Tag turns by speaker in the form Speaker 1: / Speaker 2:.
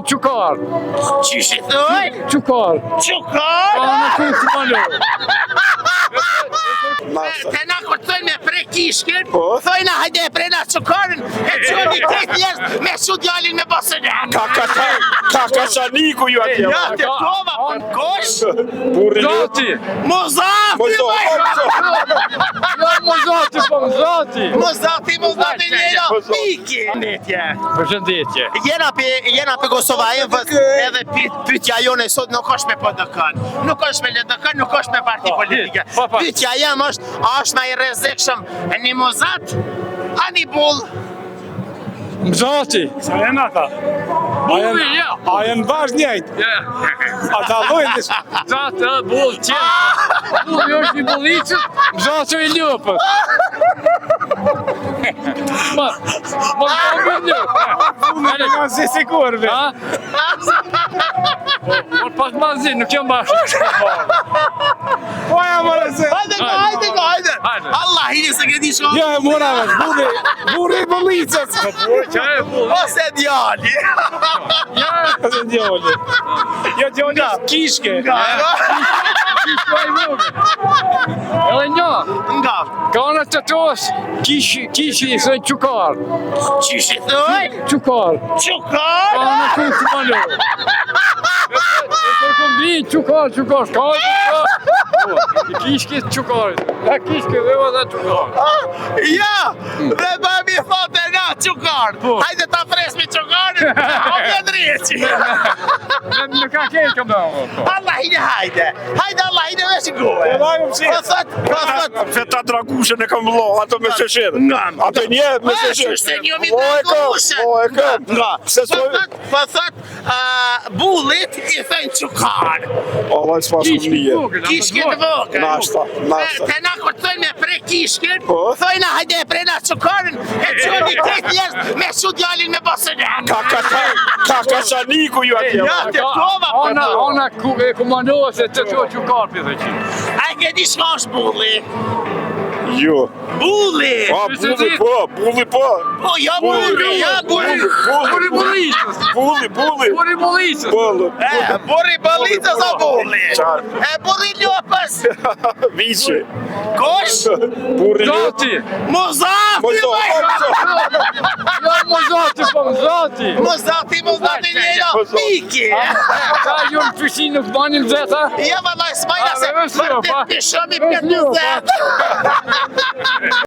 Speaker 1: Çukar.
Speaker 2: Çishi thoj?
Speaker 1: Çukar.
Speaker 2: Çukar?
Speaker 1: Ana kutu malo.
Speaker 2: Te na kur thojnë me pre kishkin, thojnë hajde e prena Çukarin, e qoni krejt njerëz me shu djalin me basënjan.
Speaker 3: Kakashaniku ju atje.
Speaker 2: Ja, te tova, për kosh?
Speaker 1: Zati.
Speaker 2: Muzati,
Speaker 1: Jo Muzati, po Muzati.
Speaker 2: Muzati njëra, piki.
Speaker 1: Përshëndetje.
Speaker 2: Jena për Kosova, edhe pytja jone sot nuk është me PDK-n, nuk është me LDK, nuk është me parti politike. Pytja jem është, a është ma i rezikshëm një Muzat, a një bull?
Speaker 1: Muzati.
Speaker 3: Sa janë ata? A janë bash njëjtë? Ata lojnë të shë.
Speaker 1: Zati, bull, qenë. Bulli është një bullicët, Muzati i ljupës. Ma një ljupë.
Speaker 3: Bulli ka si sikurve.
Speaker 1: Por pak ma zi, nuk jam bashkë.
Speaker 3: Po ja mërë se.
Speaker 2: Hajde. Allah, hini se këti shko.
Speaker 3: Ja e mora vesh, burri i bullicës.
Speaker 2: Ose djali.
Speaker 3: Ose djali. Jo djali kishke.
Speaker 1: Kishka i vogë. Edhe një.
Speaker 2: Nga.
Speaker 1: Kana të tos, kishi se Çukar.
Speaker 2: Qishi thoj?
Speaker 1: Çukar.
Speaker 2: Çukar?
Speaker 1: Kana kutu malo. Çukar, shka kishke Çukarit. Ja kishke dhe vada Çukar.
Speaker 2: Ja, dhe bëmi thote nga Çukar. Hajde ta presmi Çukarin, o vje dreqi.
Speaker 1: Nuk ka kejtë me
Speaker 2: Allah hine hajde. Hajde Allah hine vesh i gohe. Po thot.
Speaker 3: Feta dragushën e kam lo, ato me sheshirë. Ato një me sheshirë.
Speaker 2: Se një mi dragushën. Nga. Po thot, bullit i thënë Çukar.
Speaker 3: Allah s'pa shumë nije.
Speaker 2: Kishke të vogën.
Speaker 3: Nashta.
Speaker 2: Te na kur thojnë me pre kishkin, thojnë hajde e prena Çukarin, e qoni krejt njerëz me shu djalin me basënjan.
Speaker 3: Kakashaniku ju atje.
Speaker 2: Ja, te tova,
Speaker 1: Ona komandohet se të to Çukar për dhe që.
Speaker 2: a e ke di shka është bulli?
Speaker 3: Jo.
Speaker 2: Bulli!
Speaker 3: Bulli po.
Speaker 2: Po, ja bulli.
Speaker 1: Burri bullicës.
Speaker 3: Bulli.
Speaker 1: Burri bullicës.
Speaker 2: Burri bullicës o bulli? E burri ljopës?
Speaker 3: Vici.
Speaker 2: Kosh?
Speaker 3: Burri
Speaker 1: Zati.
Speaker 2: Muzati!
Speaker 1: Jo Muzati, po Muzati.
Speaker 2: Muzati njëra, piki!
Speaker 1: Ka ju në pyshin nuk banin zeta?
Speaker 2: Ja, vallaj, s'majna se
Speaker 1: A,
Speaker 2: për të shumë i për të zetë.